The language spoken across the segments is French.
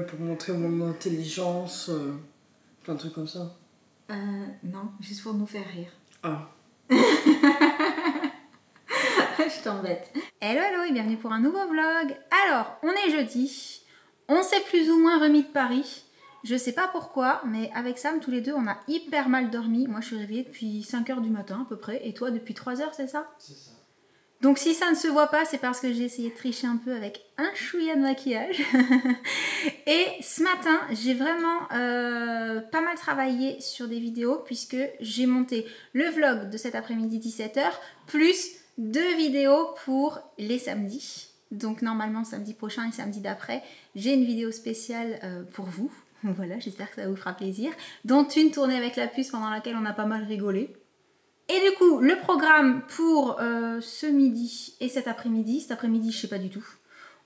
Pour montrer mon intelligence, plein de trucs comme ça. Non, juste pour nous faire rire. Ah. Je t'embête. Hello, hello et bienvenue pour un nouveau vlog. Alors, on est jeudi. On s'est plus ou moins remis de Paris. Je sais pas pourquoi, mais avec Sam, tous les deux, on a hyper mal dormi. Moi, je suis réveillée depuis 5 h du matin à peu près. Et toi, depuis 3 h, c'est ça? C'est ça. Donc si ça ne se voit pas, c'est parce que j'ai essayé de tricher un peu avec un chouïa de maquillage. Et ce matin, j'ai vraiment pas mal travaillé sur des vidéos puisque j'ai monté le vlog de cet après-midi 17 h plus 2 vidéos pour les samedis. Donc normalement samedi prochain et samedi d'après, j'ai une vidéo spéciale pour vous. Voilà, j'espère que ça vous fera plaisir. Dont une tournée avec la puce pendant laquelle on a pas mal rigolé. Et du coup, le programme pour ce midi et cet après-midi, je sais pas du tout.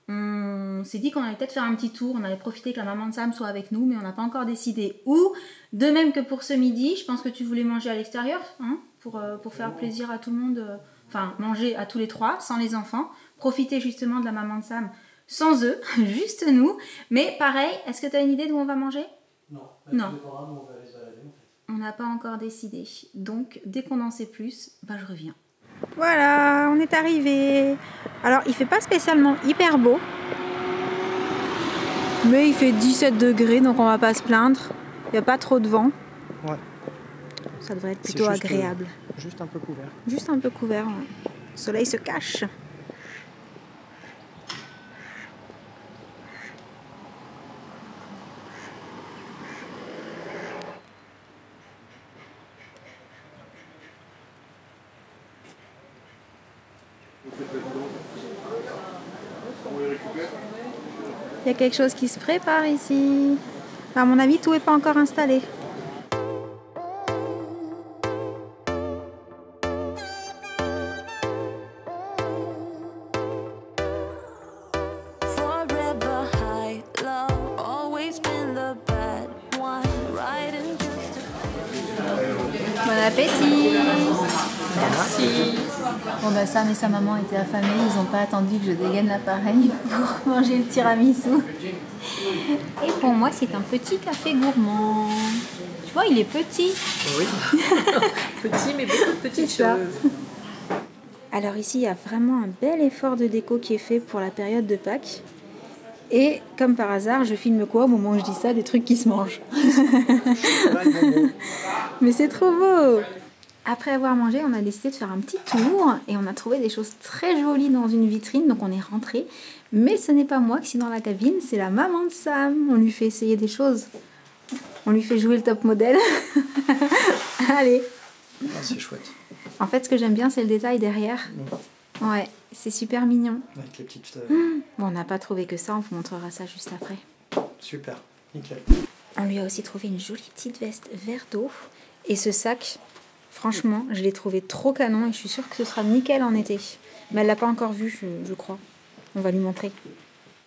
On s'est dit qu'on allait peut-être faire un petit tour, on allait profiter que la maman de Sam soit avec nous, mais on n'a pas encore décidé où. De même que pour ce midi, je pense que tu voulais manger à l'extérieur, hein, pour faire plaisir à tout le monde, enfin manger à tous les trois, sans les enfants. Profiter justement de la maman de Sam sans eux, juste nous. Mais pareil, est-ce que tu as une idée d'où on va manger? Non. Non. On n'a pas encore décidé. Donc, dès qu'on en sait plus, bah, je reviens. Voilà, on est arrivé. Alors, il fait pas spécialement hyper beau. Mais il fait 17 degrés, donc on va pas se plaindre. Il n'y a pas trop de vent. Ouais. Ça devrait être plutôt agréable. Juste un peu couvert. Juste un peu couvert, ouais. Le soleil se cache. Il y a quelque chose qui se prépare ici. À mon avis, tout n'est pas encore installé. Bon appétit! Merci! Bon bah Sam et sa maman étaient affamés, ils n'ont pas attendu que je dégaine l'appareil pour manger le tiramisu. Et pour moi c'est un petit café gourmand. Tu vois, il est petit. Oui. Petit mais beaucoup de petites choses. Alors ici il y a vraiment un bel effort de déco qui est fait pour la période de Pâques. Et comme par hasard, je filme quoi au moment où je dis ça? Des trucs qui se mangent. Mais c'est trop beau! Après avoir mangé, on a décidé de faire un petit tour et on a trouvé des choses très jolies dans une vitrine, donc on est rentré. Mais ce n'est pas moi qui suis dans la cabine, c'est la maman de Sam. On lui fait essayer des choses. On lui fait jouer le top modèle. Allez! Ah, c'est chouette. En fait, ce que j'aime bien, c'est le détail derrière. Ouais, c'est super mignon. Avec les petites... Bon, on n'a pas trouvé que ça, on vous montrera ça juste après. Super, nickel. On lui a aussi trouvé une jolie petite veste vert d'eau. Et ce sac, franchement, je l'ai trouvé trop canon et je suis sûre que ce sera nickel en été. Mais elle l'a pas encore vu, je crois. On va lui montrer.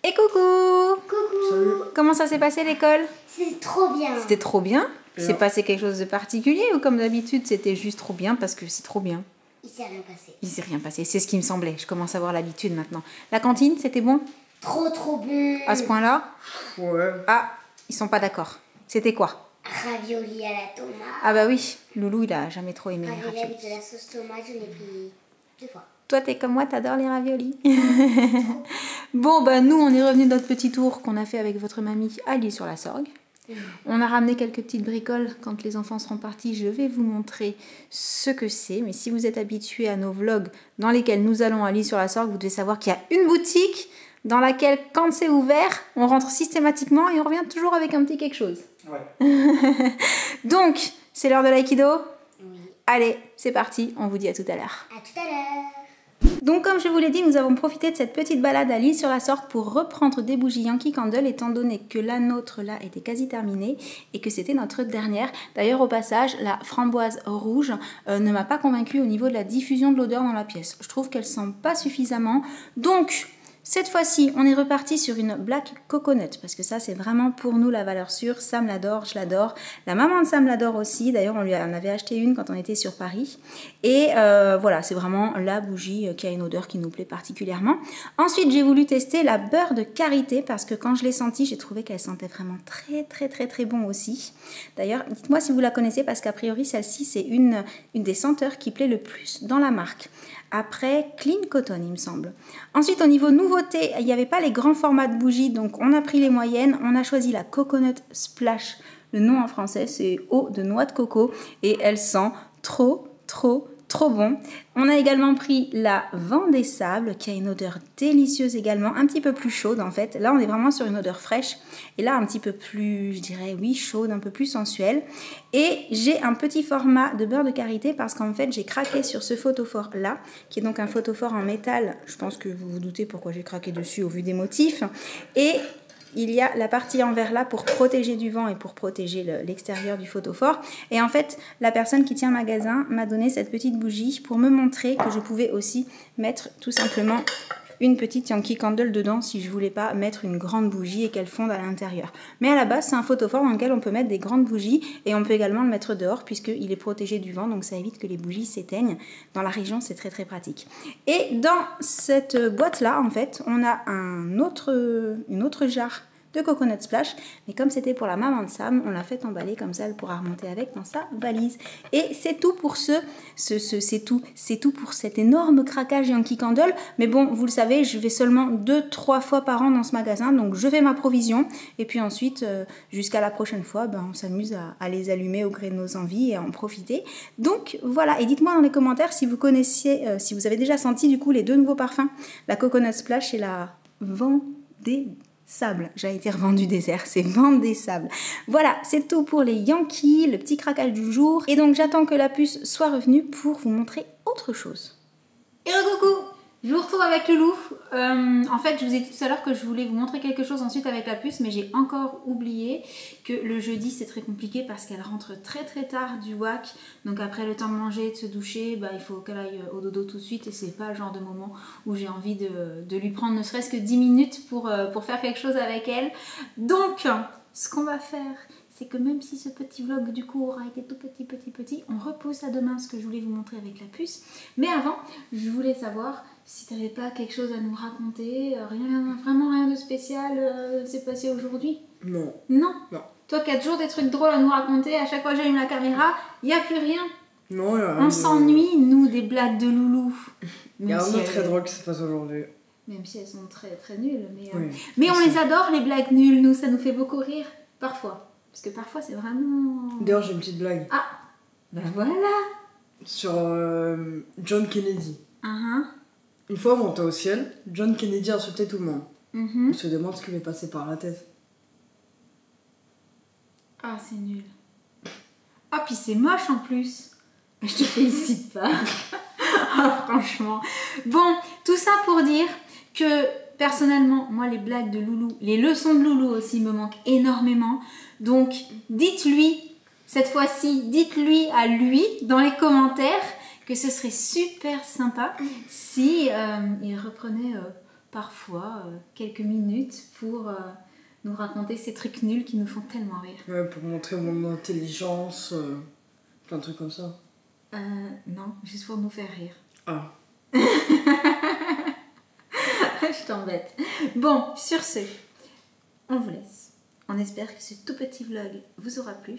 Et coucou! Coucou! Salut. Comment ça s'est passé l'école? C'est trop bien! C'était trop bien? Bien. C'est passé quelque chose de particulier ou comme d'habitude c'était juste trop bien parce que c'est trop bien? Il s'est rien passé. Il s'est rien passé, c'est ce qui me semblait. Je commence à avoir l'habitude maintenant. La cantine, c'était bon? Trop bon! À ce point-là? Ouais. Ah, ils sont pas d'accord. C'était quoi? Ravioli à la tomate. Ah bah oui, Loulou il a jamais trop aimé les Ravioli raviolis. avec de la sauce tomate, j'en ai pris 2 fois. Toi t'es comme moi, t'adores les raviolis. Bon bah nous on est revenu de notre petit tour qu'on a fait avec votre mamie à l'Île-sur-la-Sorgue. On a ramené quelques petites bricoles. Quand les enfants seront partis, je vais vous montrer ce que c'est. Mais si vous êtes habitués à nos vlogs dans lesquels nous allons à l'Île-sur-la-Sorgue, vous devez savoir qu'il y a une boutique dans laquelle, quand c'est ouvert, on rentre systématiquement et on revient toujours avec un petit quelque chose. Ouais. Donc, c'est l'heure de l'aïkido. Oui. Allez, c'est parti, on vous dit à tout à l'heure. À tout à l'heure! Donc comme je vous l'ai dit, nous avons profité de cette petite balade à l'Île-sur-la-Sorgue pour reprendre des bougies Yankee Candle, étant donné que la nôtre là était quasi terminée et que c'était notre dernière. D'ailleurs au passage, la framboise rouge ne m'a pas convaincue au niveau de la diffusion de l'odeur dans la pièce. Je trouve qu'elle sent pas suffisamment. Donc Cette fois-ci, on est reparti sur une Black Coconut parce que ça, c'est vraiment pour nous la valeur sûre. Sam l'adore, je l'adore. La maman de Sam l'adore aussi. D'ailleurs, on lui en avait acheté une quand on était sur Paris. Et voilà, c'est vraiment la bougie qui a une odeur qui nous plaît particulièrement. Ensuite, j'ai voulu tester la beurre de karité parce que quand je l'ai sentie, j'ai trouvé qu'elle sentait vraiment très bon aussi. D'ailleurs, dites-moi si vous la connaissez parce qu'a priori, celle-ci, c'est une des senteurs qui plaît le plus dans la marque. Après Clean Cotton, il me semble. Ensuite, au niveau nouveauté, il n'y avait pas les grands formats de bougies, donc on a pris les moyennes. On a choisi la Coconut Splash. Le nom en français, c'est eau de noix de coco. Et elle sent trop bon. On a également pris la Vent des Sables, qui a une odeur délicieuse également, un petit peu plus chaude en fait. Là, on est vraiment sur une odeur fraîche. Et là, un petit peu plus, je dirais, oui, chaude, un peu plus sensuelle. Et j'ai un petit format de beurre de karité parce qu'en fait, j'ai craqué sur ce photophore là, qui est donc un photophore en métal. Je pense que vous vous doutez pourquoi j'ai craqué dessus au vu des motifs. Et il y a la partie en verre là pour protéger du vent et pour protéger l'extérieur du photophore. Et en fait, la personne qui tient le magasin m'a donné cette petite bougie pour me montrer que je pouvais aussi mettre tout simplement une petite Yankee Candle dedans si je voulais pas mettre une grande bougie et qu'elle fonde à l'intérieur. Mais à la base, c'est un photophore dans lequel on peut mettre des grandes bougies et on peut également le mettre dehors puisqu'il est protégé du vent, donc ça évite que les bougies s'éteignent. Dans la région, c'est très pratique. Et dans cette boîte-là, en fait, on a une autre jarre de Coconut Splash, mais comme c'était pour la maman de Sam, on l'a fait emballer comme ça, elle pourra remonter avec dans sa valise. Et c'est tout pour c'est tout pour cet énorme craquage Yankee Candle. Mais bon, vous le savez, je vais seulement 2-3 fois par an dans ce magasin, donc je fais ma provision. Et puis ensuite, jusqu'à la prochaine fois, on s'amuse à les allumer au gré de nos envies et à en profiter. Donc voilà, et dites-moi dans les commentaires si vous connaissiez, si vous avez déjà senti du coup les deux nouveaux parfums, la Coconut Splash et la Vent des Sables. J'allais dire Vent du désert, c'est Vent des Sables. Voilà, c'est tout pour les Yankees, le petit craquage du jour. Et donc j'attends que la puce soit revenue pour vous montrer autre chose. Et coucou, je vous retrouve avec Loulou. En fait, je vous ai dit tout à l'heure que je voulais vous montrer quelque chose ensuite avec la puce, mais j'ai encore oublié que le jeudi c'est très compliqué parce qu'elle rentre très tard du WAC. Donc après le temps de manger, de se doucher, il faut qu'elle aille au dodo tout de suite et c'est pas le genre de moment où j'ai envie de lui prendre ne serait-ce que 10 minutes pour faire quelque chose avec elle. Donc, ce qu'on va faire, c'est que même si ce petit vlog du coup aura été tout petit, on repousse à demain ce que je voulais vous montrer avec la puce. Mais avant, je voulais savoir si tu n'avais pas quelque chose à nous raconter, vraiment rien de spécial s'est passé aujourd'hui. Non. Non. Non. Toi qui as toujours des trucs drôles à nous raconter, à chaque fois que j'allume la caméra, il n'y a plus rien. Non, on s'ennuie, nous, des blagues de Loulou. Il y a rien de très drôle qui se passe aujourd'hui. Même si elles sont très nulles. Oui, mais on les adore, les blagues nulles, nous, ça nous fait beaucoup rire. Parfois. Parce que parfois, c'est vraiment... D'ailleurs, j'ai une petite blague. Ah, voilà. Sur John Kennedy. Uh-huh. Une fois monté au ciel, John Kennedy insultait tout le monde. On se demande ce qui lui est passé par la tête. Ah, c'est nul. Ah, puis c'est moche en plus. Je te félicite pas. Ah, franchement. Bon, tout ça pour dire que personnellement, moi, les blagues de Loulou, les leçons de Loulou aussi me manquent énormément. Donc, dites-lui, cette fois-ci, dites-lui à lui dans les commentaires que ce serait super sympa si il reprenait parfois quelques minutes pour nous raconter ces trucs nuls qui nous font tellement rire. Ouais, pour montrer mon intelligence, plein de trucs comme ça. Non, juste pour nous faire rire. Ah. Je t'embête. Bon, sur ce, on vous laisse. On espère que ce tout petit vlog vous aura plu.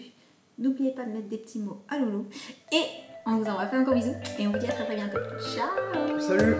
N'oubliez pas de mettre des petits mots à Loulou. Et on vous envoie plein de gros bisous. Et on vous dit à très bientôt. Ciao. Salut.